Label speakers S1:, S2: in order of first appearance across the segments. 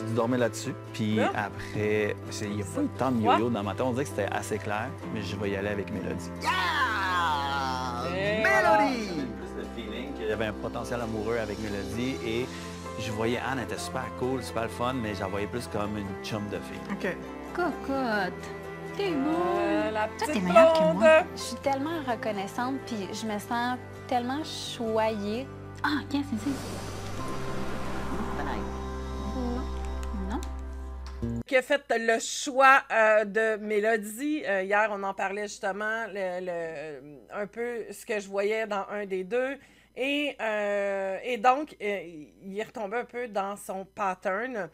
S1: J'ai dû dormir là-dessus. Puis après, il n'y a pas eu tant de yo-yo dans ma tête. On dirait que c'était assez clair, mais je vais y aller avec Mélodie.
S2: Mélodie!
S1: Plus le feeling qu'il y avait un potentiel amoureux avec Mélodie et je voyais Anne était super cool, super le fun, mais je la voyais plus comme une chum de fille.
S3: OK.
S4: Cocotte, t'es beau.
S5: La
S4: Toi, t'es
S5: petite
S4: meilleure que
S5: blonde.
S4: moi. Je suis tellement reconnaissante, puis je me sens tellement choyée. Ah, OK, c'est ça. Non.
S5: Qui a fait le choix de Mélodie. Hier, on en parlait justement, un peu ce que je voyais dans un des deux. Et donc, il est retombé un peu dans son pattern.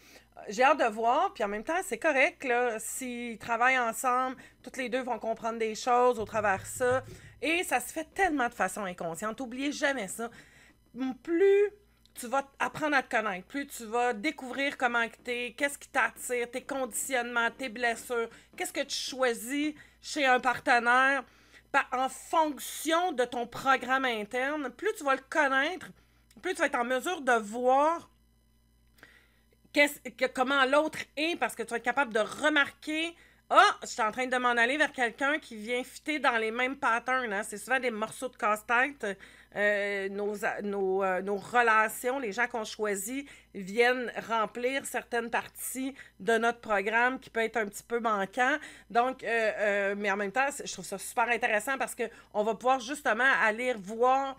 S5: J'ai hâte de voir, puis en même temps, c'est correct, là, s'ils travaillent ensemble, toutes les deux vont comprendre des choses au travers de ça. Et ça se fait tellement de façon inconsciente. N'oubliez jamais ça. Plus tu vas apprendre à te connaître, plus tu vas découvrir comment tu es, qu'est-ce qui t'attire, tes conditionnements, tes blessures, qu'est-ce que tu choisis chez un partenaire, en fonction de ton programme interne, plus tu vas le connaître, plus tu vas être en mesure de voir comment l'autre est, parce que tu vas être capable de remarquer « Ah, je suis en train de m'en aller vers quelqu'un qui vient fitter dans les mêmes patterns. Hein? » C'est souvent des morceaux de casse-tête. Nos relations, les gens qu'on choisit, viennent remplir certaines parties de notre programme qui peut être un petit peu manquant. Donc, mais en même temps, je trouve ça super intéressant parce qu'on va pouvoir justement aller voir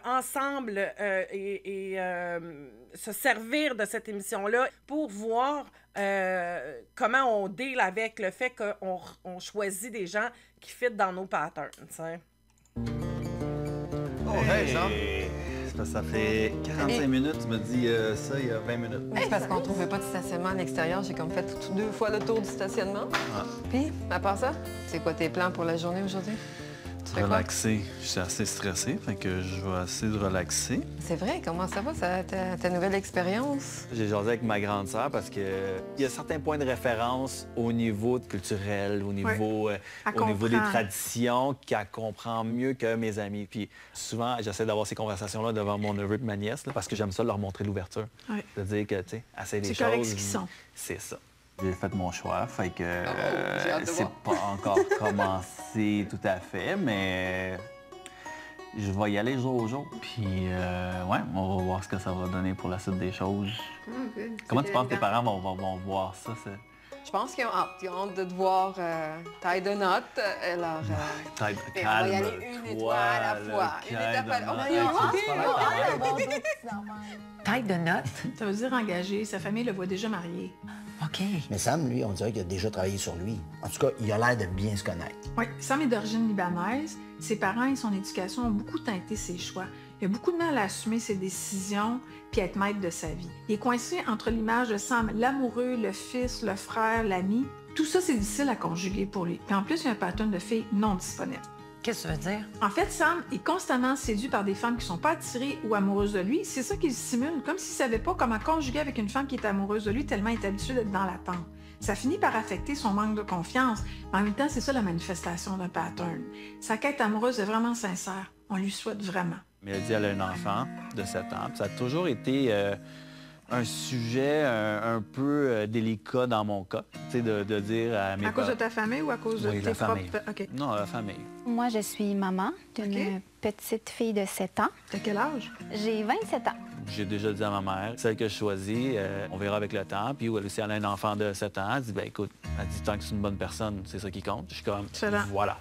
S5: ensemble et se servir de cette émission-là pour voir comment on deal avec le fait qu'on choisit des gens qui fit dans nos patterns, t'sais.
S2: Oh, hey, Sam!
S1: C'est parce que ça fait 45 minutes, tu me dis ça il y a 20 minutes.
S6: C'est parce qu'on trouvait pas de stationnement à l'extérieur. J'ai comme fait 2 fois le tour du stationnement.
S1: Ah.
S6: Puis, à part ça, c'est quoi tes plans pour la journée aujourd'hui? Tu fais quoi?
S1: Relaxer. Je suis assez stressé, fait que je vais essayer de relaxer.
S6: C'est vrai, comment ça va, ta nouvelle expérience?
S1: J'ai jasé avec ma grande sœur parce que il y a certains points de référence au niveau culturel, au niveau, au niveau des traditions qu'elle comprend mieux que mes amis. Puis souvent, j'essaie d'avoir ces conversations-là devant mon neveu et ma nièce là, parce que j'aime ça leur montrer l'ouverture.
S3: Ouais.
S1: De dire que, tu sais, essayer des choses.
S3: C'est correct ce qu'ils sont.
S1: C'est ça. J'ai fait mon choix, fait que
S6: j'ai hâte de
S1: c'est
S6: voir.
S1: pas encore commencé tout à fait, mais je vais y aller jour au jour. Puis, ouais, on va voir ce que ça va donner pour la suite des choses. Comment tu penses que tes parents vont voir ça?
S6: Je pense qu'ils ont hâte. Ils ont hâte de te voir taille de note. Alors, on va y aller une étoile à la fois. Une étape à la fois.
S7: Taille de note?
S3: Ça veut dire engagé. Sa famille le voit déjà marié.
S7: OK.
S2: Mais Sam, lui, on dirait qu'il a déjà travaillé sur lui. En tout cas, il a l'air de bien se connaître.
S3: Oui, Sam est d'origine libanaise. Ses parents et son éducation ont beaucoup teinté ses choix. Il a beaucoup de mal à assumer ses décisions puis à être maître de sa vie. Il est coincé entre l'image de Sam, l'amoureux, le fils, le frère, l'ami. Tout ça, c'est difficile à conjuguer pour lui. Puis en plus, il y a un pattern de filles non disponible.
S7: Qu'est-ce que tu veux dire?
S3: En fait, Sam est constamment séduit par des femmes qui ne sont pas attirées ou amoureuses de lui. C'est ça qu'il simule, comme s'il ne savait pas comment conjuguer avec une femme qui est amoureuse de lui tellement il est habitué d'être dans l'attente. Ça finit par affecter son manque de confiance, mais en même temps, c'est ça la manifestation d'un pattern. Sa quête amoureuse est vraiment sincère. On lui souhaite vraiment.
S1: Mélodie, elle a un enfant de 7 ans. Ça a toujours été un sujet un peu délicat dans mon cas. Tu sais, de dire à mes
S3: À cause de ta famille ou à cause de
S1: Oui,
S3: tes
S1: la famille.
S3: propres... OK.
S1: Non, la famille.
S4: Moi, je suis maman d'une
S3: OK.
S4: petite fille de 7 ans.
S3: T'as quel âge?
S4: J'ai 27 ans.
S1: J'ai déjà dit à ma mère, celle que je choisis, on verra avec le temps. Puis elle aussi, elle a un enfant de 7 ans. Elle dit, ben écoute, elle dit, tant que c'est une bonne personne, c'est ça qui compte. Je suis comme,
S3: Excellent.
S1: voilà.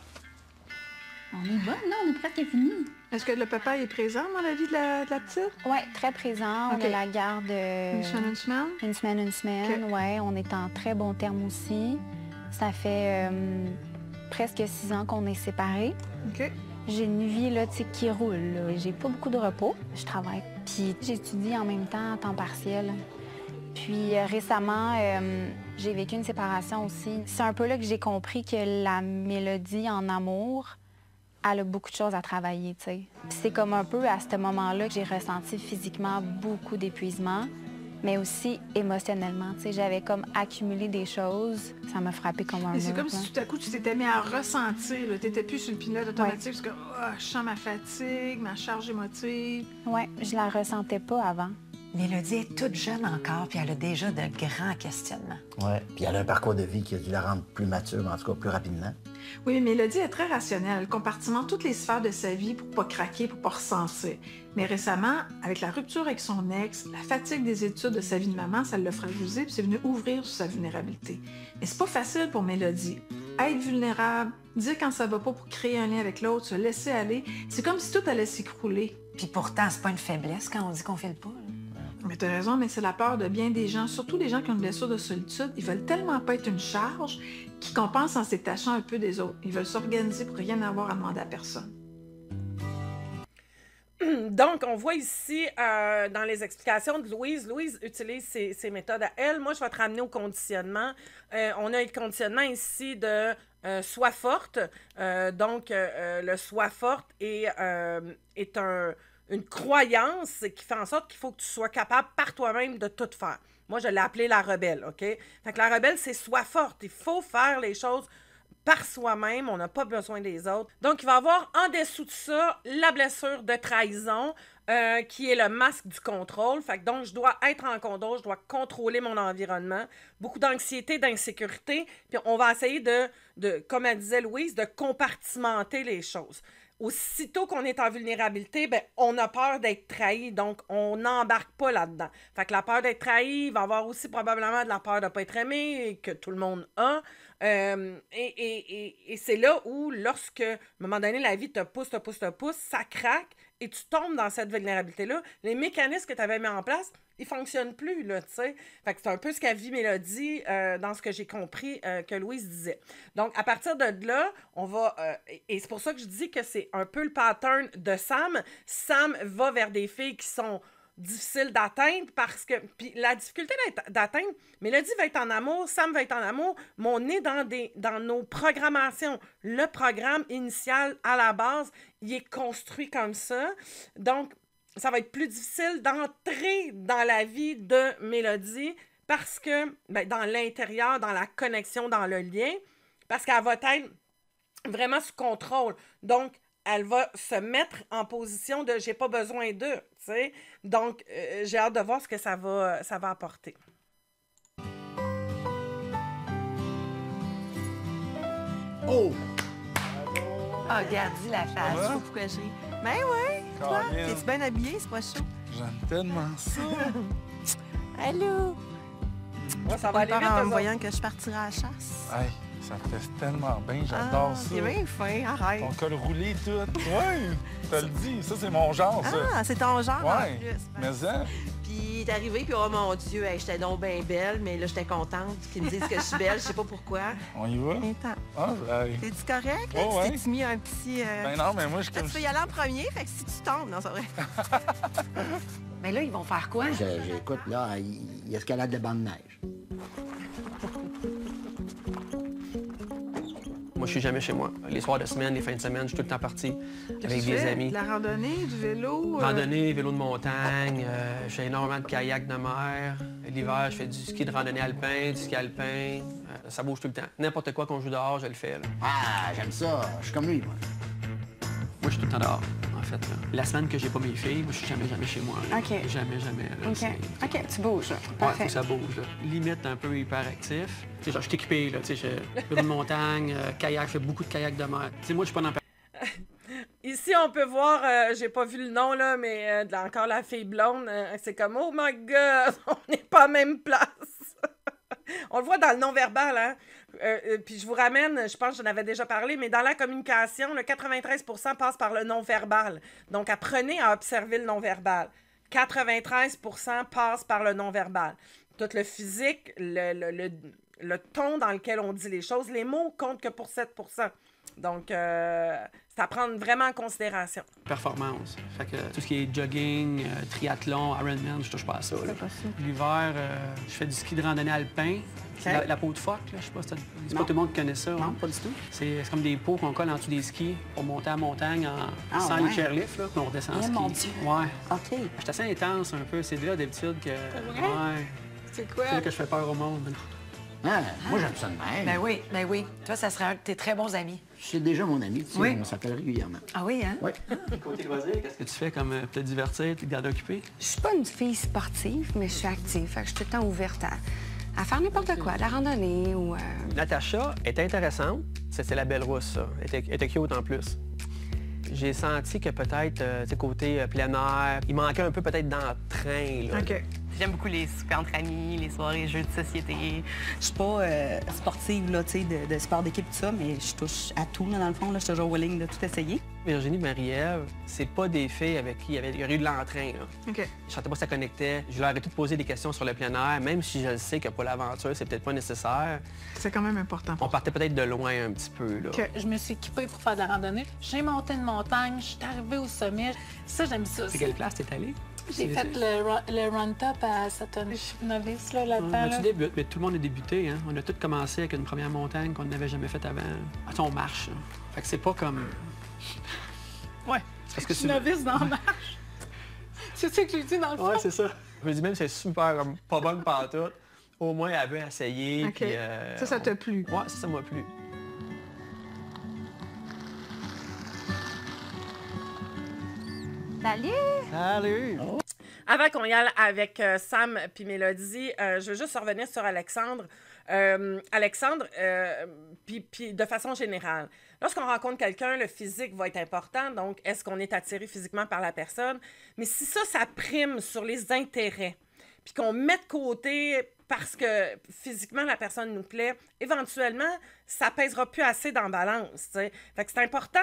S4: On est bonne, là, on est presque fini.
S3: Est-ce que le papa est présent dans la vie de la petite?
S4: Oui, très présent.
S3: OK.
S4: On a la garde
S3: Une semaine?
S4: une semaine.
S3: OK.
S4: Oui, on est en très bon terme aussi. Ça fait presque 6 ans qu'on est séparés.
S3: OK.
S4: J'ai une vie là, tu sais, qui roule. Là. J'ai pas beaucoup de repos. Je travaille. Puis j'étudie en même temps à temps partiel. Puis récemment, j'ai vécu une séparation aussi. C'est un peu là que j'ai compris que la Mélodie en amour, elle a beaucoup de choses à travailler, tu sais. Puis c'est comme un peu à ce moment-là que j'ai ressenti physiquement beaucoup d'épuisement, mais aussi émotionnellement, tu sais. J'avais comme accumulé des choses. Ça m'a frappé comme un
S3: Et c'est
S4: mur,
S3: comme
S4: là.
S3: si tout à coup, tu t'étais mis à ressentir. Tu n'étais plus sur le pilote automatique parce que je sens ma fatigue, ma charge émotive.
S4: Oui, je la ressentais pas avant.
S7: Mélodie est toute jeune encore, puis elle a déjà de grands questionnements.
S2: Oui, puis elle a un parcours de vie qui a dû la rendre plus mature, mais en tout cas plus rapidement.
S3: Oui, Mélodie est très rationnelle. Elle compartimente toutes les sphères de sa vie pour pas craquer, pour pas ressentir. Mais récemment, avec la rupture avec son ex, la fatigue des études de sa vie de maman, ça l'a fragilisée, puis c'est venu ouvrir sur sa vulnérabilité. Mais c'est pas facile pour Mélodie. Être vulnérable, dire quand ça va pas pour créer un lien avec l'autre, se laisser aller, c'est comme si tout allait s'écrouler.
S7: Puis pourtant, c'est pas une faiblesse quand on dit qu'on file pas. Là.
S3: Mais t'as raison, mais c'est la peur de bien des gens, surtout les gens qui ont une blessure de solitude. Ils veulent tellement pas être une charge qu'ils compensent en se détachant un peu des autres. Ils veulent s'organiser pour rien avoir à demander à personne.
S5: Donc, on voit ici, dans les explications de Louise, Louise utilise ses méthodes à elle. Moi, je vais te ramener au conditionnement. On a le conditionnement ici de sois forte. Donc, le sois forte est une croyance qui fait en sorte qu'il faut que tu sois capable par toi-même de tout faire. Moi, je l'ai appelé la rebelle, OK? Fait que la rebelle, c'est sois forte. Il faut faire les choses par soi-même, on n'a pas besoin des autres. Donc, il va y avoir en dessous de ça la blessure de trahison, qui est le masque du contrôle. Fait que donc, je dois être en contrôle, je dois contrôler mon environnement. Beaucoup d'anxiété, d'insécurité. Puis on va essayer de, comme elle disait Louise, de compartimenter les choses. Aussitôt qu'on est en vulnérabilité, ben, on a peur d'être trahi, donc on n'embarque pas là-dedans. Fait que la peur d'être trahi, il va y avoir aussi probablement de la peur de ne pas être aimé, que tout le monde a. Et c'est là où, lorsque, à un moment donné, la vie te pousse, ça craque et tu tombes dans cette vulnérabilité-là. Les mécanismes que tu avais mis en place, ils fonctionnent plus, là, tu sais. Fait que c'est un peu ce qu'a vu Mélodie dans ce que j'ai compris que Louise disait. Donc, à partir de là, on va... et c'est pour ça que je dis que c'est un peu le pattern de Sam. Sam va vers des filles qui sont difficiles d'atteindre parce que... Puis la difficulté d'atteindre, Mélodie va être en amour, Sam va être en amour, mais on est dans nos programmations. Le programme initial, à la base, il est construit comme ça. Donc, ça va être plus difficile d'entrer dans la vie de Mélodie parce que, ben, dans l'intérieur, dans la connexion, dans le lien, parce qu'elle va être vraiment sous contrôle. Donc, elle va se mettre en position de « j'ai pas besoin d'eux », tu sais. Donc, j'ai hâte de voir ce que ça va apporter.
S2: Oh!
S7: Ah, regarde-y la face.
S8: Je sais pas pourquoi je ris. Ben oui, toi, t'es-tu bien habillée? C'est pas chaud?
S9: J'aime tellement ça.
S8: Allô?
S5: Ouais, ça va aller vite,
S8: en voyant que je partirai à la chasse.
S9: Hey, ça me fait tellement bien, j'adore ça.
S8: C'est bien fin, arrête.
S9: Ton col roulé, tout. Ouais, t'as le dit, ça c'est mon genre, ça.
S8: Ah, c'est ton genre en
S9: Ouais,
S8: plus.
S9: mais ça.
S8: Puis t'es arrivé, puis oh mon Dieu, hey, j'étais donc bien belle, mais là, j'étais contente qu'ils me disent que je suis belle, je sais pas pourquoi.
S9: On y va?
S8: Attends.
S9: Ah, hey.
S8: T'es-tu correct? Là?
S9: Oh, ouais.
S8: Tu t'es mis un petit...
S9: Ben non, mais moi, je...
S8: Là, tu peux y aller en premier, fait que si tu tombes, non, c'est vrai.
S7: Mais là, ils vont faire quoi?
S2: J'écoute, là, il escalade le banc de neige.
S10: Moi, je suis jamais chez moi. Les soirs de semaine, les fins de semaine, je suis tout le temps parti avec des amis.
S3: De la randonnée, du vélo?
S10: Randonnée, vélo de montagne, je fais énormément de kayak de mer. L'hiver, je fais du ski de randonnée alpin, du ski alpin. Ça bouge tout le temps. N'importe quoi qu'on joue dehors, je le fais. Là.
S2: Ah, j'aime ça. Je suis comme lui, moi.
S10: Moi, je suis tout le temps dehors, en fait. Là. La semaine que j'ai pas mes filles, moi, je suis jamais chez moi. Là.
S4: OK.
S10: Jamais. Là,
S4: OK, tu bouges.
S10: Ouais,
S4: Parfait.
S10: faut que ça bouge. Là. Limite un peu hyperactif. Tu sais, genre, je suis équipé, là. Tu sais, je fais de montagne, kayak, je fais beaucoup de kayak de mer. Tu sais, moi, je suis pas dans...
S5: Ici, on peut voir, j'ai pas vu le nom, là, mais encore la fille blonde, c'est comme « Oh my God! » On n'est pas à la même place! On le voit dans le non-verbal, hein? Puis je vous ramène, je pense que j'en avais déjà parlé, mais dans la communication, le 93% passe par le non-verbal. Donc, apprenez à observer le non-verbal. 93% passe par le non-verbal. Tout le physique, le ton dans lequel on dit les choses, les mots comptent que pour 7%. Donc, c'est à prendre vraiment en considération.
S10: Performance. Fait que tout ce qui est jogging, triathlon, Ironman, je touche pas à ça. L'hiver, je fais du ski de randonnée alpin. Okay. La peau de phoque, là, je sais pas si c'est pas tout le monde qui connaît ça.
S2: Non,
S10: hein?
S2: pas du tout.
S10: C'est comme des pots qu'on colle en dessous des skis pour monter à la montagne sans les chairlifts, là, puis on redescend en ski.
S7: Mon Dieu.
S10: Ouais.
S7: OK.
S10: J'étais assez intense un peu. C'est là d'habitude que... Ouais.
S5: C'est quoi?
S10: C'est là que je fais peur au monde.
S2: Ah, moi, j'aime ça de même.
S7: Ben oui. Toi, ça serait un de tes très bons amis.
S2: C'est déjà mon ami, tu sais,
S7: Oui.
S2: on s'appelle régulièrement.
S7: Ah oui, hein?
S2: Oui.
S10: Côté loisir, qu'est-ce que tu fais comme te divertir, te garder occupé?
S11: Je suis pas une fille sportive, mais je suis active. Fait que je suis tout le temps ouverte à faire n'importe quoi, de la randonnée ou...
S10: Natacha est intéressante. C'est la belle rousse, ça. Elle était cute en plus. J'ai senti que peut-être, tu sais, côté plein air, il manquait un peu peut-être d'entrain, là.
S3: OK.
S12: J'aime beaucoup les soupers entre amis, les soirées jeux de société.
S7: Je suis pas sportive, là, tu sais, de sport d'équipe, tout ça, mais je touche à tout, là, dans le fond. Là, je suis toujours willing de tout essayer.
S10: Virginie et Marie-Ève, c'est pas des filles avec qui il y aurait eu de l'entrain, là.
S3: OK.
S10: Je sentais pas que ça connectait. Je leur ai tout posé des questions sur le plein air, même si je le sais que pour l'aventure, c'est peut-être pas nécessaire.
S3: C'est quand même important.
S10: On partait peut-être de loin un petit peu, là.
S5: Que je me suis équipée pour faire de la randonnée. J'ai monté une montagne, je suis arrivée au sommet. Ça, j'aime ça.
S10: C'est quelle place t'es allée?
S5: J'ai fait le run-top à Sutton. Je suis novice là-dedans.
S10: Tu débutes, mais tout le monde a débuté. Hein? On a tous commencé avec une première montagne qu'on n'avait jamais faite avant. Attends, on marche. Hein? Fait que c'est pas comme... Ouais.
S5: Parce que je suis novice dans la marche. C'est ça que j'ai dit dans le fond.
S10: Ouais, c'est ça. Je me dis même c'est super pas bonne pantoute. Au moins, elle veut essayer.
S3: OK.
S10: Puis,
S3: Ça t'a plu?
S10: Ouais, ça m'a plu.
S4: Salut!
S1: Salut!
S2: Oh.
S5: Avant qu'on y aille avec Sam puis Mélodie, je veux juste revenir sur Alexandre. Alexandre, puis de façon générale, lorsqu'on rencontre quelqu'un, le physique va être important. Donc, est-ce qu'on est attiré physiquement par la personne? Mais si ça prime sur les intérêts, puis qu'on met de côté parce que physiquement la personne nous plaît, éventuellement, ça pèsera plus assez dans la balance, t'sais. Fait que c'est important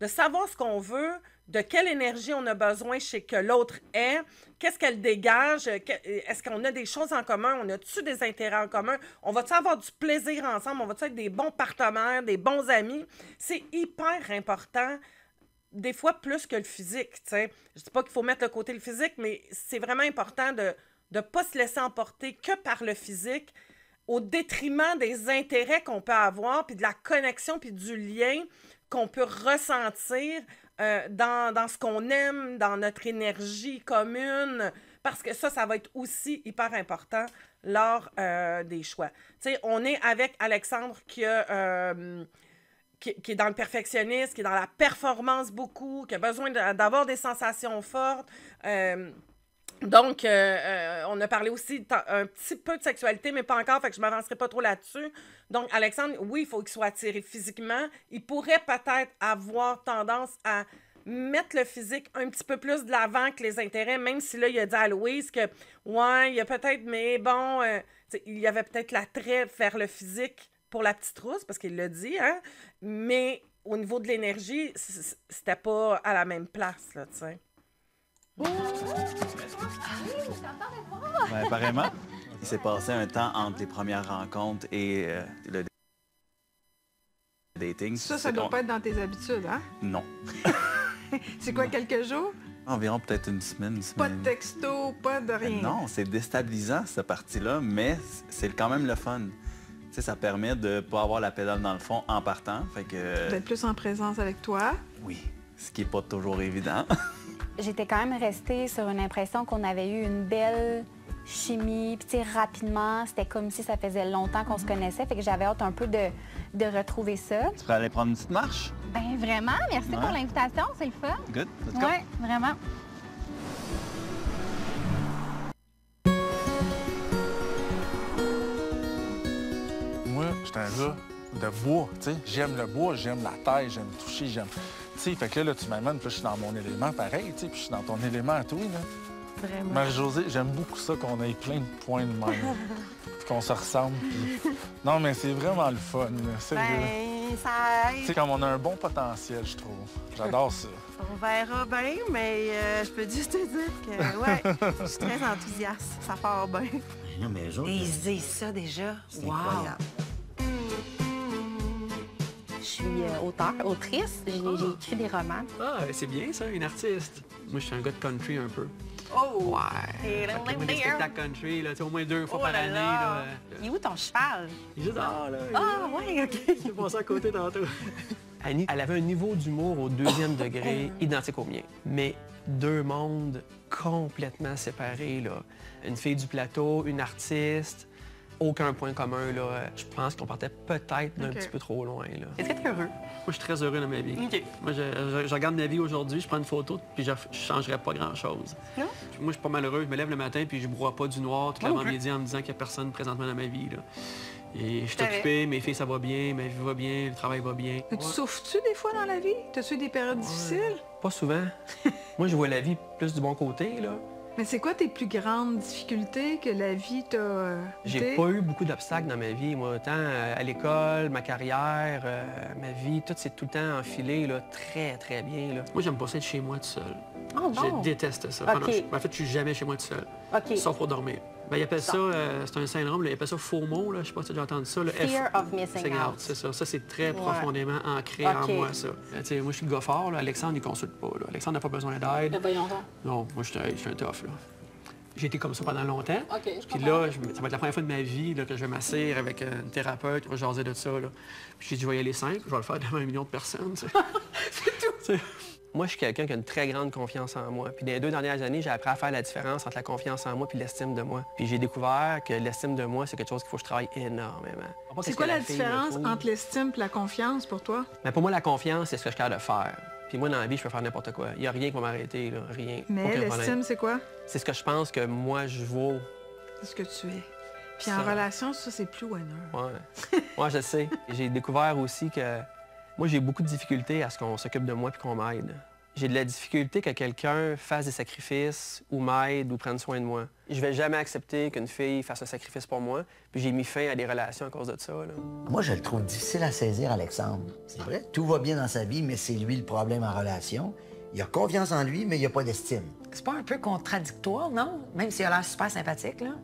S5: de savoir ce qu'on veut, de quelle énergie on a besoin chez que l'autre est, qu'est-ce qu'elle dégage, est-ce qu'on a des choses en commun, on a-tu des intérêts en commun, on va-tu avoir du plaisir ensemble, on va-tu être des bons partenaires, des bons amis. C'est hyper important, des fois plus que le physique, tu sais. Je dis pas qu'il faut mettre de côté le physique, mais c'est vraiment important de ne pas se laisser emporter que par le physique, au détriment des intérêts qu'on peut avoir, puis de la connexion, puis du lien qu'on peut ressentir dans ce qu'on aime, dans notre énergie commune, parce que ça va être aussi hyper important lors des choix. Tu sais, on est avec Alexandre qui est dans le perfectionnisme, qui est dans la performance beaucoup, qui a besoin d'avoir des sensations fortes. Donc, on a parlé aussi un petit peu de sexualité, mais pas encore, fait que je ne m'avancerai pas trop là-dessus. Donc, Alexandre, oui, il faut qu'il soit attiré physiquement. Il pourrait peut-être avoir tendance à mettre le physique un petit peu plus de l'avant que les intérêts, même si là, il a dit à Louise que, ouais, il y a peut-être, mais bon, il y avait peut-être l'attrait vers le physique pour la petite rousse, parce qu'il l'a dit, hein, mais au niveau de l'énergie, c'était pas à la même place, là, tu sais.
S1: Ben, apparemment, il s'est passé un temps entre les premières rencontres et le dating.
S3: Ça doit pas être dans tes habitudes, hein?
S1: Non.
S3: C'est quoi, quelques jours?
S1: Environ peut-être une semaine.
S3: Pas de texto, pas de rien.
S1: Non, c'est déstabilisant, cette partie-là, mais c'est quand même le fun. Tu sais, ça permet de ne pas avoir la pédale dans le fond en partant. Fait que...
S3: D'être plus en présence avec toi.
S1: Oui, ce qui n'est pas toujours évident.
S4: J'étais quand même restée sur une impression qu'on avait eu une belle chimie. Puis, tu sais, rapidement, c'était comme si ça faisait longtemps qu'on se connaissait. Fait que j'avais hâte un peu de retrouver ça.
S1: Tu peux aller prendre une petite marche?
S4: Ben vraiment, merci pour l'invitation, c'est le fun.
S1: Good, let's go.
S4: Ouais, vraiment.
S9: Moi, j'étais un gars de bois, tu sais. J'aime le bois, j'aime la terre, j'aime toucher, j'aime... Tu sais, fait que là, tu m'amènes, puis je suis dans mon élément pareil, tu sais, puis je suis dans ton élément à toi, là.
S5: Vraiment.
S9: Marie-Josée, j'aime beaucoup ça, qu'on ait plein de points de même. Puis qu'on se ressemble, puis... Non, mais c'est vraiment le fun, là.
S8: Ben, ça
S9: Tu sais, comme on a un bon potentiel, je trouve. J'adore ça.
S8: On verra bien, mais je peux juste te dire que, ouais, je suis très enthousiaste. Ça part bien.
S2: Non, mais eux autres,
S7: Ils disent ça déjà.
S2: c'est
S7: Wow!
S2: incroyable.
S11: Je suis autrice. J'ai écrit des romans.
S10: Ah, c'est bien ça, une artiste. Moi, je suis un gars de country un peu.
S8: Oh!
S10: Ouais. Fait que moi, des spectacles country, là, tu sais, au moins 2 fois par année. Là.
S7: Il est où ton cheval?
S10: Il est juste dehors, là.
S7: Ah, ouais, OK.
S10: J'ai passé à côté tantôt. Annie, elle avait un niveau d'humour au 2e degré identique au mien. Mais 2 mondes complètement séparés, là. Une fille du plateau, une artiste. aucun point commun. Là. Je pense qu'on partait peut-être d'un petit peu trop loin.
S12: Est-ce que tu es heureux?
S10: Moi, je suis très heureux dans ma vie.
S12: Okay.
S10: Moi, je regarde ma vie aujourd'hui, je prends une photo, puis je changerais pas grand-chose.
S12: Non?
S10: Moi, je suis pas malheureux. Je me lève le matin, puis je broie pas du noir toute l'avant-midi en me disant qu'il n'y a personne présentement dans ma vie. Là. Et je suis occupé, mes filles, ça va bien, ma vie va bien, le travail va bien.
S3: Tu souffres-tu des fois dans la vie? T'as-tu eu des périodes difficiles?
S10: Pas souvent. Moi, je vois la vie plus du bon côté, là.
S3: Mais c'est quoi tes plus grandes difficultés que la vie t'a...
S10: J'ai pas eu beaucoup d'obstacles dans ma vie, moi. Autant à l'école, ma carrière, ma vie, tout s'est tout le temps enfilé, là, très, très bien, là. Moi, j'aime pas ça être chez moi tout seul.
S12: Oh, bon.
S10: Je déteste ça.
S12: Okay.
S10: En fait, je suis jamais chez moi tout seul.
S12: Okay.
S10: Sauf pour dormir. Ben, ils appellent ça, c'est un syndrome, ils appellent ça FOMO, là. Je sais pas si tu as déjà entendu ça.
S12: Fear of missing out.
S10: C'est ça. Ça, c'est très profondément ancré en moi, ça. Moi, je suis le gars fort, là. Alexandre, il consulte pas, là. Alexandre n'a pas besoin d'aide. Non, moi, je suis un tough, là. J'ai été comme ça pendant longtemps. Puis là, ça va être la première fois de ma vie là, que je vais m'asseoir avec une thérapeute qui va jaser de ça. Là. Puis j'ai dit, je vais y aller simple, je vais le faire devant 1 million de personnes. C'est tout. Moi, je suis quelqu'un qui a une très grande confiance en moi. Puis dans les 2 dernières années, j'ai appris à faire la différence entre la confiance en moi et l'estime de moi. Puis j'ai découvert que l'estime de moi, c'est quelque chose qu'il faut que je travaille énormément.
S3: C'est quoi la différence entre l'estime et la confiance pour toi?
S10: Mais pour moi, la confiance, c'est ce que je suis capable de faire. Puis moi, dans la vie, je peux faire n'importe quoi. Il n'y a rien qui va m'arrêter, là. Rien.
S3: Mais l'estime, c'est quoi?
S10: C'est ce que je pense que moi, je vaux.
S3: C'est ce que tu es. Puis en relation, ça, c'est plus winner.
S10: Ouais. Moi, je sais. J'ai découvert aussi que moi, j'ai beaucoup de difficultés à ce qu'on s'occupe de moi puis qu'on m'aide. J'ai de la difficulté que quelqu'un fasse des sacrifices ou m'aide ou prenne soin de moi. Je vais jamais accepter qu'une fille fasse un sacrifice pour moi, puis j'ai mis fin à des relations à cause de ça. Là.
S2: Moi, je le trouve difficile à saisir, Alexandre. C'est vrai, tout va bien dans sa vie, mais c'est lui le problème en relation. Il a confiance en lui, mais il n'a pas d'estime.
S13: C'est pas un peu contradictoire, non? Même s'il a l'air super sympathique, là.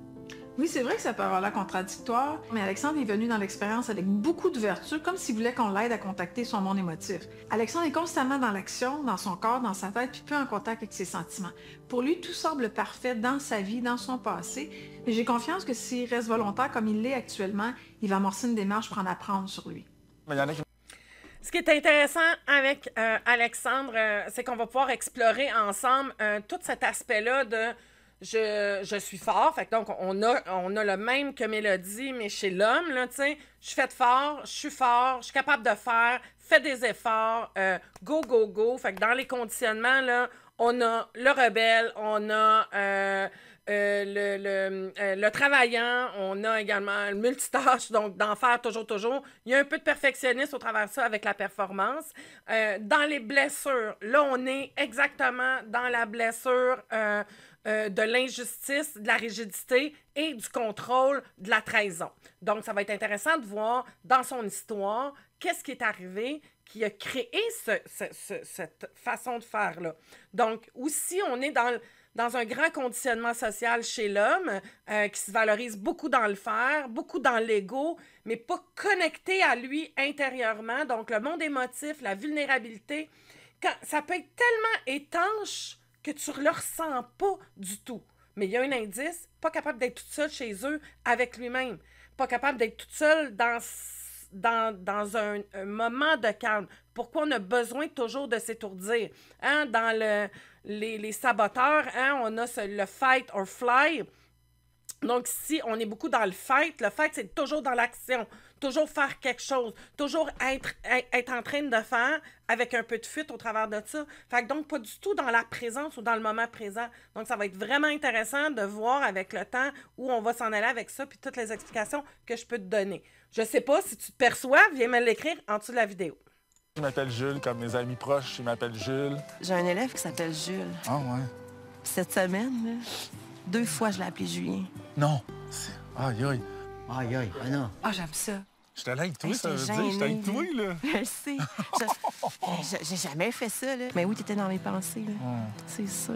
S3: Oui, c'est vrai que ça peut avoir l'air contradictoire, mais Alexandre est venu dans l'expérience avec beaucoup d'ouverture, comme s'il voulait qu'on l'aide à contacter son monde émotif. Alexandre est constamment dans l'action, dans son corps, dans sa tête, puis peu en contact avec ses sentiments. Pour lui, tout semble parfait dans sa vie, dans son passé, mais j'ai confiance que s'il reste volontaire comme il l'est actuellement, il va amorcer une démarche pour en apprendre sur lui.
S5: Ce qui est intéressant avec Alexandre, c'est qu'on va pouvoir explorer ensemble tout cet aspect-là de je suis fort. Fait que donc, on a le même que Mélodie, mais chez l'homme, là, tu sais, je suis fort, je suis capable de faire, fais des efforts, go, go, go. Fait que dans les conditionnements, là, on a le rebelle, on a le travaillant, on a également le multitâche, donc d'en faire toujours. Il y a un peu de perfectionniste au travers de ça avec la performance. Dans les blessures, là, on est exactement dans la blessure de l'injustice, de la rigidité et du contrôle de la trahison. Donc, ça va être intéressant de voir dans son histoire qu'est-ce qui est arrivé qui a créé cette façon de faire-là. Donc, aussi, on est dans un grand conditionnement social chez l'homme qui se valorise beaucoup dans le faire, beaucoup dans l'ego, mais pas connecté à lui intérieurement. Donc, le monde émotif, la vulnérabilité, ça peut être tellement étanche que tu ne le ressens pas du tout. Mais il y a un indice, pas capable d'être toute seule chez eux avec lui-même, pas capable d'être toute seule dans un moment de calme. Pourquoi on a besoin toujours de s'étourdir? Hein? Dans les saboteurs, hein? On a le fight or fly. Donc, si on est beaucoup dans le fight, c'est toujours dans l'action, toujours faire quelque chose, toujours être en train de faire avec un peu de fuite au travers de ça. Fait que donc, pas du tout dans la présence ou dans le moment présent. Donc, ça va être vraiment intéressant de voir avec le temps où on va s'en aller avec ça, puis toutes les explications que je peux te donner. Je sais pas si tu te perçois, viens me l'écrire en dessous de la vidéo.
S9: Je m'appelle Jules, comme mes amis proches, ils m'appellent Jules.
S8: J'ai un élève qui s'appelle Jules.
S9: Ah ouais?
S8: Cette semaine, là, 2 fois, je l'ai appelé Julien.
S9: Non. Aïe, aïe.
S2: Aïe, aïe. Ah non.
S13: Ah, j'aime ça.
S9: J'étais là avec toi, ça veut dire. J'étais avec toi, là.
S8: Je le sais. J'ai jamais fait ça, là. Mais oui, t'étais dans mes pensées, là. C'est sûr.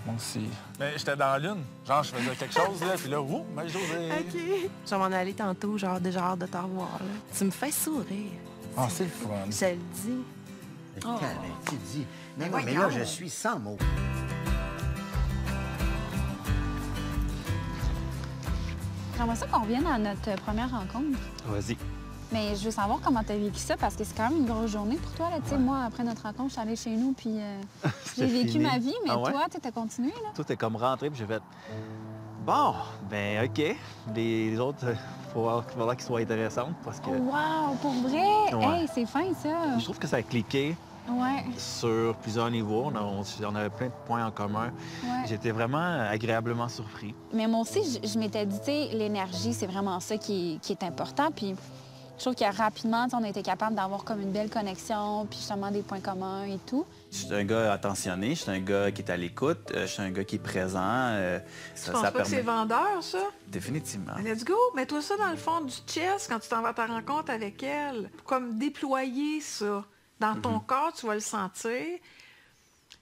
S9: Moi aussi. Mais j'étais dans la lune. Genre, je faisais quelque chose, là, puis là, ouh, Marie-Josée.
S8: OK. Je vais m'en aller tantôt, genre, déjà hâte de te revoir, là. Tu me fais sourire.
S9: Ah, c'est le fun.
S8: Je le dis.
S2: Tu dis. Mais là, je suis sans mots.
S4: J'aimerais ça qu'on revienne à notre première rencontre.
S1: Vas-y.
S4: Mais je veux savoir comment tu as vécu ça, parce que c'est quand même une grosse journée pour toi. Là. Ouais. Moi, après notre rencontre, je suis allée chez nous, puis j'ai vécu ma vie, mais toi, tu as continué. Là.
S1: Toi, t'es comme rentré, puis j'ai fait... Bon, ben OK. Les autres, faudra qu'ils soient intéressants parce que...
S4: Wow, pour vrai?
S1: Ouais.
S4: Hey, c'est fin, ça.
S1: Je trouve que ça a cliqué sur plusieurs niveaux. On avait plein de points en commun.
S4: Ouais.
S1: J'étais vraiment agréablement surpris.
S4: Mais moi aussi, je m'étais dit, tu sais, l'énergie, c'est vraiment ça qui est important. Puis je trouve que rapidement, on a été capable d'avoir comme une belle connexion, puis justement des points communs et tout.
S1: Je suis un gars attentionné, je suis un gars qui est à l'écoute, je suis un gars qui est présent.
S3: Tu penses pas que c'est vendeur, ça?
S1: Définitivement.
S3: Let's go! Mets-toi ça dans le fond du chest quand tu t'en vas à ta rencontre avec elle. Comme déployer ça. Dans ton corps, tu vas le sentir.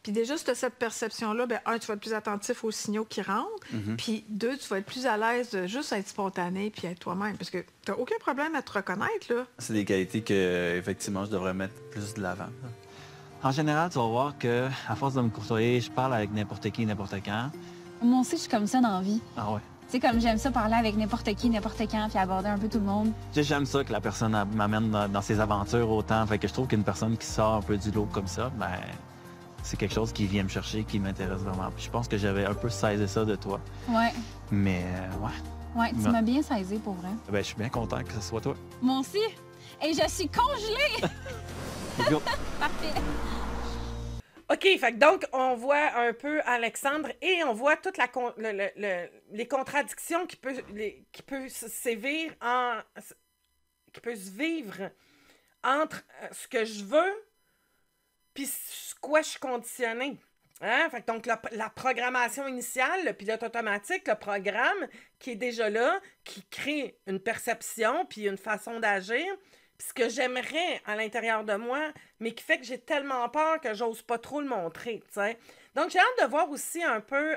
S3: Puis déjà, si tu as cette perception-là, bien, un, tu vas être plus attentif aux signaux qui rentrent. Puis deux, tu vas être plus à l'aise de juste être spontané puis être toi-même. Parce que tu n'as aucun problème à te reconnaître, là.
S1: C'est des qualités que, effectivement, je devrais mettre plus de l'avant. En général, tu vas voir que, à force de me courtoyer, je parle avec n'importe qui, n'importe quand.
S4: Moi aussi, je suis comme ça dans la vie.
S1: Ah ouais?
S4: Tu sais, comme j'aime ça parler avec n'importe qui, n'importe quand, puis aborder un peu tout le monde.
S1: J'aime ça que la personne m'amène dans ses aventures autant. Fait que je trouve qu'une personne qui sort un peu du lot comme ça, ben, c'est quelque chose qui vient me chercher, qui m'intéresse vraiment. Puis je pense que j'avais un peu saisi ça de toi.
S4: Ouais.
S1: Mais, ouais.
S4: Ouais, tu m'as bien saisi pour vrai.
S1: Ben, je suis bien content que ce soit toi.
S4: Moi aussi. Et je suis congelée! Parfait.
S5: OK, fait que donc, on voit un peu Alexandre et on voit toute les contradictions qui peuvent se vivre entre ce que je veux puis quoi je suis conditionnée. Hein? Fait que donc, la programmation initiale, le pilote automatique, le programme qui est déjà là, qui crée une perception puis une façon d'agir. Puis ce que j'aimerais à l'intérieur de moi, mais qui fait que j'ai tellement peur que j'ose pas trop le montrer, tu sais. Donc, j'ai hâte de voir aussi un peu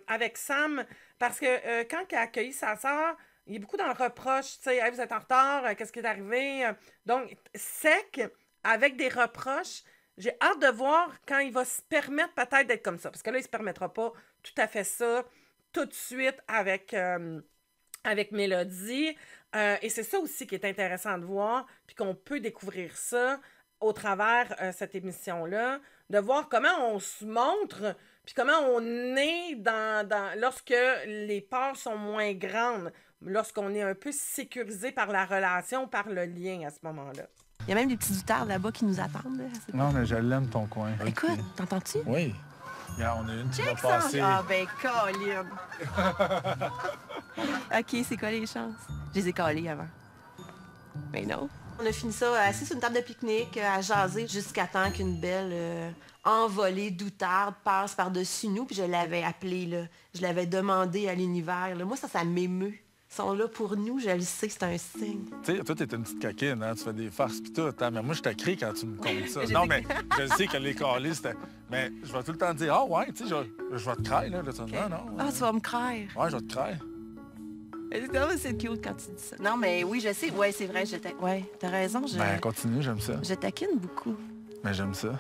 S5: avec Sam, parce que quand il a accueilli sa sœur, il est beaucoup dans le reproche, tu sais, hey, vous êtes en retard, qu'est-ce qui est arrivé? Donc, sec, avec des reproches, j'ai hâte de voir quand il va se permettre peut-être d'être comme ça, parce que là, il se permettra pas tout à fait ça tout de suite avec Mélodie. Et c'est ça aussi qui est intéressant de voir, puis qu'on peut découvrir ça au travers cette émission-là, de voir comment on se montre, puis comment on est lorsque les peurs sont moins grandes, lorsqu'on est un peu sécurisé par la relation, par le lien à ce moment-là.
S8: Il y a même des petits doutards là-bas qui nous attendent. Là.
S9: Non, mais je l'aime, ton coin.
S8: Écoute, t'entends-tu?
S9: Oui. Regarde, on a une qui va
S8: Check ça!
S9: passer.
S8: Ah, ben, Colin! OK, c'est quoi les chances? Je les ai collés avant. Mais non. On a fini ça assis sur une table de pique-nique, à jaser, jusqu'à temps qu'une belle envolée doutarde passe par-dessus nous, puis je l'avais appelée, là. Je l'avais demandé à l'univers. Là. Moi, ça m'émeut. Ils sont là pour nous, je le sais, c'est un signe.
S9: Tu sais, toi, t'es une petite coquine, hein? Tu fais des farces pis tout, hein? Mais moi, je t'écris quand tu me comptes ça. Non, mais je sais que les calés, c'était... Mais je vais tout le temps dire, ah ouais, tu sais, je vais te craindre, là. Okay. Non.
S8: Ah, tu vas me craindre.
S9: Ouais, je vais te craindre.
S8: C'est cute quand tu dis ça. Non, mais oui, je sais. Ouais, c'est vrai, ouais, t'as raison.
S9: Ben, continue, j'aime ça.
S8: Je taquine beaucoup.
S9: Mais j'aime ça.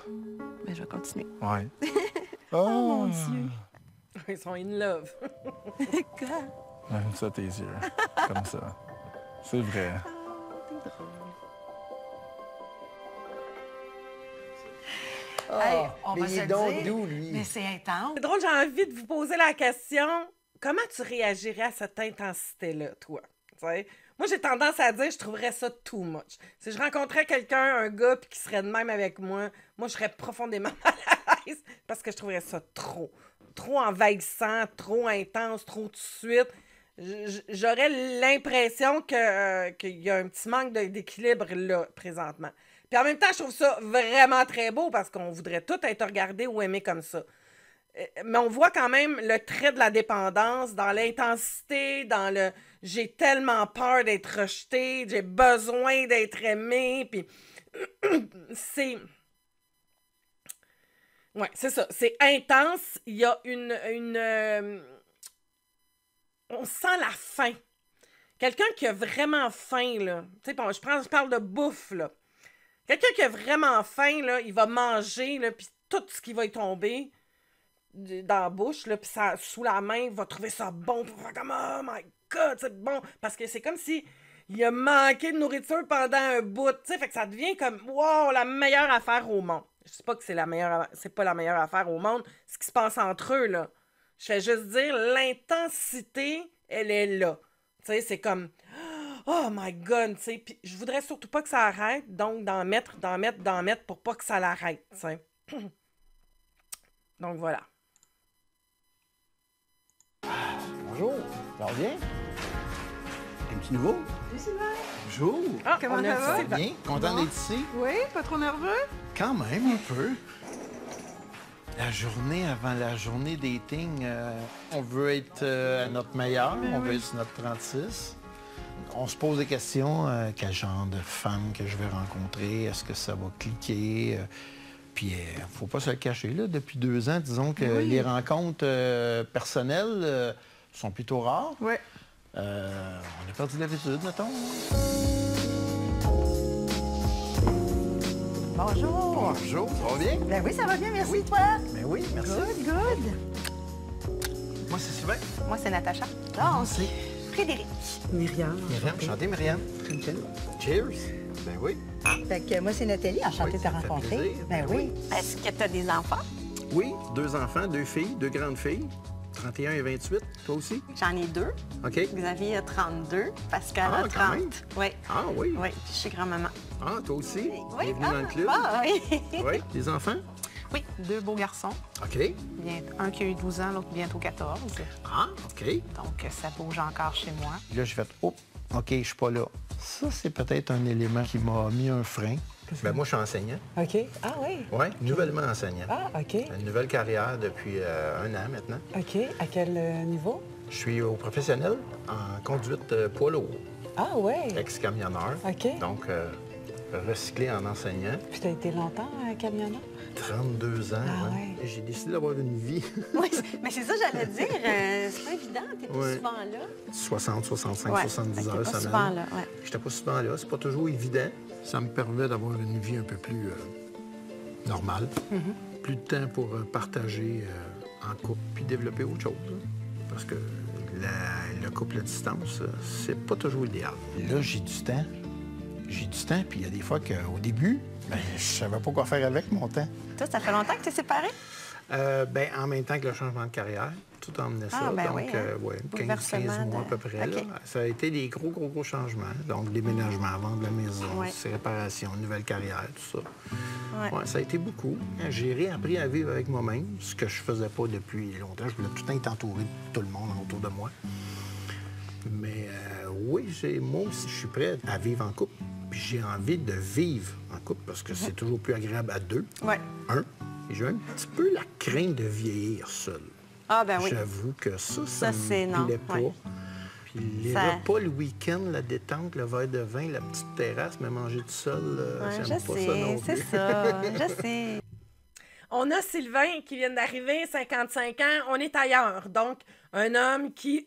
S8: Mais je vais continuer.
S9: Ouais.
S8: Oh, mon Dieu.
S5: Ils sont in love.
S8: Quoi?
S9: J'aime ça, tes yeux. Comme ça. C'est vrai.
S8: T'es drôle.
S2: Oh,
S13: hey, on
S2: mais
S13: va
S2: il
S13: se
S2: est donc
S13: dire,
S2: doux, lui.
S13: mais c'est intense.
S5: C'est drôle, j'ai envie de vous poser la question. Comment tu réagirais à cette intensité-là, toi? T'sais? Moi, j'ai tendance à dire je trouverais ça too much. Si je rencontrais quelqu'un, un gars, puis qui serait de même avec moi, je serais profondément mal à l'aise parce que je trouverais ça trop envahissant, trop intense, trop de suite. J'aurais l'impression qu'il y a un petit manque d'équilibre là, présentement. Puis en même temps, je trouve ça vraiment très beau parce qu'on voudrait tout être regardé ou aimé comme ça. Mais on voit quand même le trait de la dépendance dans l'intensité, dans le « j'ai tellement peur d'être rejeté, j'ai besoin d'être aimé », puis c'est... Ouais, c'est ça, c'est intense, il y a on sent la faim. Quelqu'un qui a vraiment faim, là, tu sais, bon, je parle de bouffe, là. Quelqu'un qui a vraiment faim, là, il va manger, là, puis tout ce qui va y tomber dans la bouche, là, puis sous la main, il va trouver ça bon, pour faire comme « Oh my God, c'est bon! » Parce que c'est comme si il a manqué de nourriture pendant un bout, tu sais, fait que ça devient comme « Wow, la meilleure affaire au monde! » Je sais pas que c'est pas la meilleure affaire au monde, ce qui se passe entre eux, là. Je fais juste dire, l'intensité, elle est là. Tu sais, c'est comme, oh my God, tu sais. Puis je voudrais surtout pas que ça arrête, donc d'en mettre pour pas que ça l'arrête, tu sais. Donc voilà.
S14: Bonjour, ça va bien? Un petit nouveau?
S3: Oui, Sylvain.
S14: Bonjour.
S3: Ah, comment ça va?
S14: Bien, content d'être ici?
S3: Oui, pas trop nerveux?
S14: Quand même, un peu. La journée avant la journée dating, on veut être à notre meilleur, on veut être sur notre 36. On se pose des questions, quel genre de femme que je vais rencontrer, est-ce que ça va cliquer? Puis, faut pas se le cacher, là, depuis 2 ans, disons que les rencontres personnelles sont plutôt rares.
S3: Oui.
S14: On a perdu l'habitude, mettons.
S11: Bonjour.
S14: Bonjour, ça va bien?
S11: Ben oui, ça va bien, merci, toi.
S14: Ben oui, merci.
S11: Good.
S14: Moi, c'est Sylvain.
S12: Moi, c'est Natacha.
S11: Donc, Frédéric.
S14: Myriam. Enchantée, Myriam. Cheers. Ben oui.
S11: Fait que moi, c'est Nathalie, enchantée de te rencontrer.
S14: plaisir.
S11: Ben oui.
S12: Est-ce que tu as des enfants?
S14: Oui, 2 enfants, 2 filles, 2 grandes filles. 31 et 28. Toi aussi?
S12: J'en ai 2.
S14: OK.
S12: Xavier a 32, Pascal a 30.
S14: Quand même.
S12: Oui.
S14: Ah oui?
S12: Oui, je suis grand-maman.
S14: Ah, toi aussi?
S12: Oui.
S14: Bienvenue dans le club.
S12: Ah, oui.
S14: Oui. Les enfants?
S12: Oui, 2 beaux garçons.
S14: OK.
S12: Un qui a eu 12 ans, l'autre bientôt 14.
S14: Ah, OK.
S12: Donc, ça bouge encore chez moi.
S14: Là, je vais oh, OK, je suis pas là. Ça, c'est peut-être un élément qui m'a mis un frein. Ben moi, je suis enseignant.
S11: OK. Ah oui?
S14: Oui, nouvellement enseignant.
S11: Ah, OK.
S14: Une nouvelle carrière depuis 1 an maintenant.
S11: OK. À quel niveau?
S14: Je suis au professionnel en conduite poids lourd.
S11: Ah oui?
S14: Ex-camionneur.
S11: OK.
S14: Donc, recyclé en enseignant.
S11: Puis tu as été longtemps camionneur?
S14: 32 ans,
S11: ouais.
S14: J'ai décidé d'avoir une vie.
S12: Oui, mais c'est ça, j'allais dire. C'est pas évident, t'es pas souvent là.
S14: 60, 65, 70 heures
S12: pas
S14: semaine.
S12: souvent là,
S14: J'étais pas souvent là, c'est pas toujours évident. Ça me permet d'avoir une vie un peu plus normale. Plus de temps pour partager en couple puis développer autre chose. Parce que le couple à distance, c'est pas toujours idéal. Là, j'ai du temps. J'ai du temps, puis il y a des fois qu'au début, je savais pas quoi faire avec mon temps.
S12: Toi, ça fait longtemps que tu es séparé?
S14: En même temps que le changement de carrière, tout emmenait ça.
S12: Ben
S14: donc, 15 mois à peu près.
S12: Okay.
S14: Là. Ça a été des gros changements. Donc, déménagement, vendre la maison, séparation, nouvelle carrière, tout ça. Ouais, ça a été beaucoup. J'ai réappris à vivre avec moi-même, ce que je faisais pas depuis longtemps. Je voulais tout le temps être entouré de tout le monde autour de moi. Mais oui, moi aussi, je suis prêt à vivre en couple. Puis j'ai envie de vivre en couple parce que c'est toujours plus agréable à 2.
S12: Ouais.
S14: Et j'ai un petit peu la crainte de vieillir seul.
S12: Ah, ben oui.
S14: J'avoue que ça me plaît pas.
S12: Ouais.
S14: Puis les repas le week-end, la détente, le verre de vin, la petite terrasse, mais manger tout seul, j'aime pas ça non plus.
S12: C'est ça, je sais.
S5: On a Sylvain qui vient d'arriver, 55 ans. On est ailleurs. Donc, un homme qui...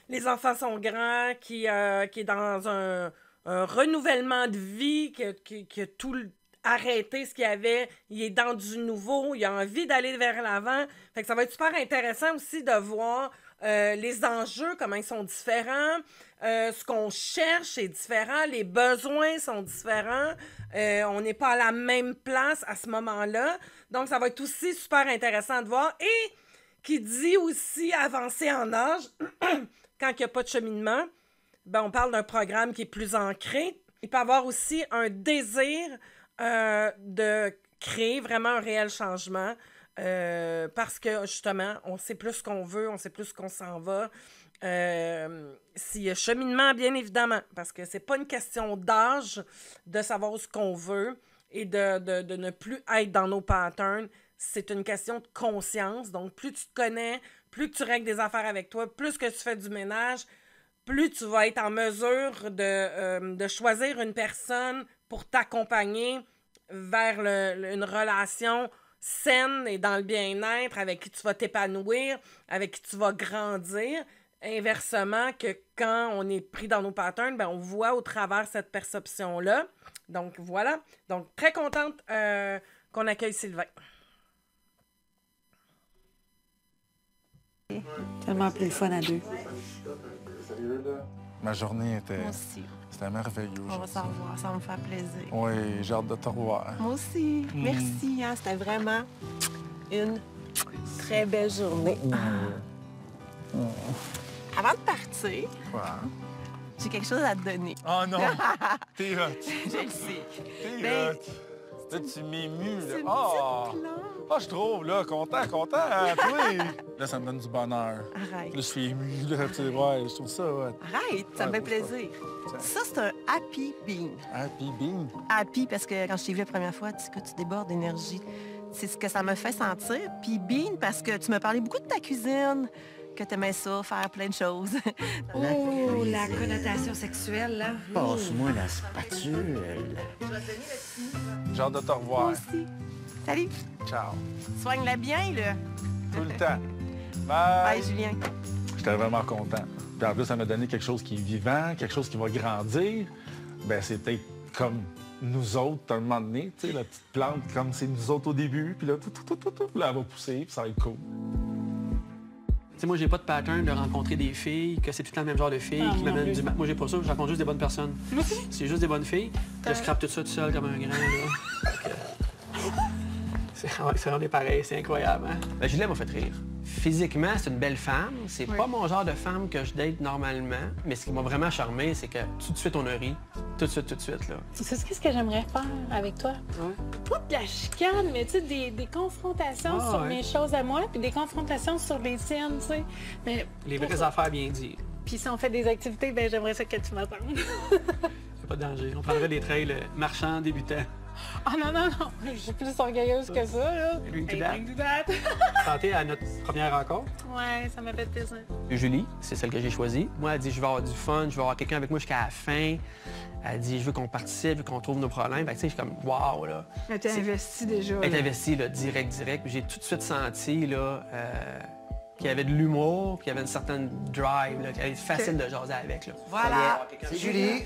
S5: les enfants sont grands, qui est dans un renouvellement de vie, qui a tout arrêté ce qu'il y avait. Il est dans du nouveau. Il a envie d'aller vers l'avant. Fait que ça va être super intéressant aussi de voir les enjeux, comment ils sont différents. Ce qu'on cherche est différent. Les besoins sont différents. On n'est pas à la même place à ce moment-là. Donc, ça va être aussi super intéressant de voir. Et qui dit aussi avancer en âge, quand il n'y a pas de cheminement, on parle d'un programme qui est plus ancré. Il peut y avoir aussi un désir de créer vraiment un réel changement parce que, justement, on sait plus ce qu'on veut, on sait plus ce qu'on s'en va. S'il y a cheminement, bien évidemment, parce que c'est pas une question d'âge de savoir ce qu'on veut et de ne plus être dans nos patterns. C'est une question de conscience. Donc, plus tu te connais, plus que tu règles des affaires avec toi, plus que tu fais du ménage, plus tu vas être en mesure de choisir une personne pour t'accompagner vers une relation saine et dans le bien-être, avec qui tu vas t'épanouir, avec qui tu vas grandir. Inversement, que quand on est pris dans nos patterns, on voit au travers cette perception-là. Donc, voilà. Donc, très contente qu'on accueille Sylvain.
S11: Tellement plus le fun à 2.
S9: Ma journée
S12: C'était
S9: merveilleux.
S12: On va s'en revoir, ça va me faire plaisir.
S9: Oui, j'ai hâte de te revoir.
S8: Moi aussi. Merci, c'était vraiment une Très belle journée. Avant de partir, j'ai quelque chose à te donner.
S9: Oh non! T'es hot!
S8: Je le sais.
S9: T'es hot! Là, tu m'émus, là. Ah, je trouve, là, content, hein, toi! Là, ça me donne du bonheur.
S8: Arrête.
S9: Là, je suis ému, là, tu sais, ouais, je trouve ça, ouais.
S8: Arrête, ça me fait plaisir. Ça, c'est un Happy Bean.
S9: Happy Bean?
S8: Happy, parce que quand je t'ai vu la première fois, tu débordes d'énergie. C'est ce que ça me fait sentir. Puis Bean, parce que tu m'as parlé beaucoup de ta cuisine, que tu aimais ça, faire plein de choses.
S13: Oh, la connotation sexuelle, là.
S2: Passe-moi la spatule.
S9: J'ai hâte de te revoir.
S8: Moi aussi. Salut.
S9: Ciao.
S8: Soigne-la bien, là.
S9: Tout le temps. Bye.
S8: Bye, Julien.
S9: J'étais vraiment content. Puis en plus, ça m'a donné quelque chose qui est vivant, quelque chose qui va grandir. Ben c'est peut-être comme nous autres, à un moment donné, tu sais, la petite plante, comme c'est nous autres au début, puis là, là, elle va pousser, puis ça va être cool.
S10: T'sais, moi, j'ai pas de pattern de rencontrer des filles, que c'est tout le temps le même genre de filles qui m'amènent du... Moi, j'ai pas ça, je rencontre juste des bonnes personnes. C'est juste des bonnes filles. Je scrape tout ça tout seul comme un grand, là. C'est on est pareil, c'est incroyable, hein? Ben, Julie m'a fait rire. Physiquement, c'est une belle femme. C'est pas mon genre de femme que je date normalement. Mais ce qui m'a vraiment charmé, c'est que tout de suite, on a ri. Tout de suite, là.
S15: Tu sais ce que j'aimerais faire avec toi? Pas de la chicane, mais tu sais, des confrontations sur mes choses à moi, puis des confrontations sur les tiennes, tu sais. Mais
S10: les vraies affaires bien dites.
S15: Puis si on fait des activités, ben j'aimerais ça que tu m'attendes.
S10: C'est pas de danger. On prendrait des trails marchands débutants.
S15: Ah non, je suis plus orgueilleuse que ça, là.
S10: Bring to that. Santé à notre première rencontre.
S15: Ouais, ça m'a fait plaisir.
S10: Julie, c'est celle que j'ai choisie. Moi, elle dit, je vais avoir du fun, je vais avoir quelqu'un avec moi jusqu'à la fin. Elle dit, je veux qu'on participe, je veux qu'on trouve nos problèmes. Fait que, tu sais, je suis comme, wow, là.
S3: Elle était investie déjà.
S10: Elle est investie, là, direct. J'ai tout de suite senti, là, qu'il y avait de l'humour, qu'il y avait une certaine drive, là, qu'elle est facile de jaser avec, là.
S8: Voilà.
S2: C'est Julie.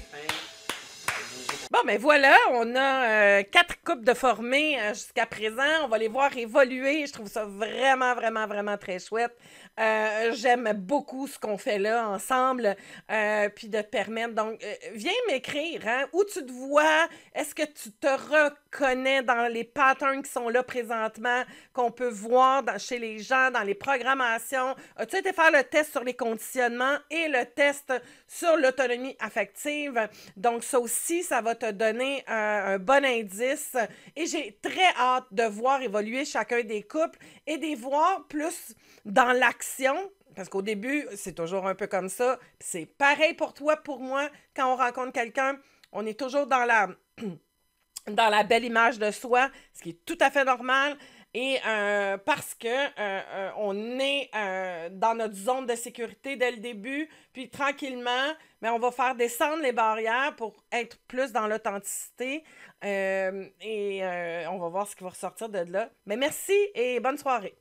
S5: Bon, ben voilà, on a 4 couples de formés jusqu'à présent. On va les voir évoluer. Je trouve ça vraiment, vraiment, vraiment très chouette. J'aime beaucoup ce qu'on fait là ensemble, puis de te permettre. Donc, viens m'écrire, hein, où tu te vois, est-ce que tu te reconnais dans les patterns qui sont là présentement, qu'on peut voir chez les gens, dans les programmations. As-tu été faire le test sur les conditionnements et le test sur l'autonomie affective? Donc, ça aussi, ça va te donner un bon indice. Et j'ai très hâte de voir évoluer chacun des couples et de les voir plus dans l'action. Parce qu'au début, c'est toujours un peu comme ça. C'est pareil pour toi, pour moi. Quand on rencontre quelqu'un, on est toujours dans la belle image de soi, ce qui est tout à fait normal. Et parce que on est dans notre zone de sécurité dès le début, puis tranquillement, mais on va faire descendre les barrières pour être plus dans l'authenticité. Et on va voir ce qui va ressortir de là. Mais merci et bonne soirée.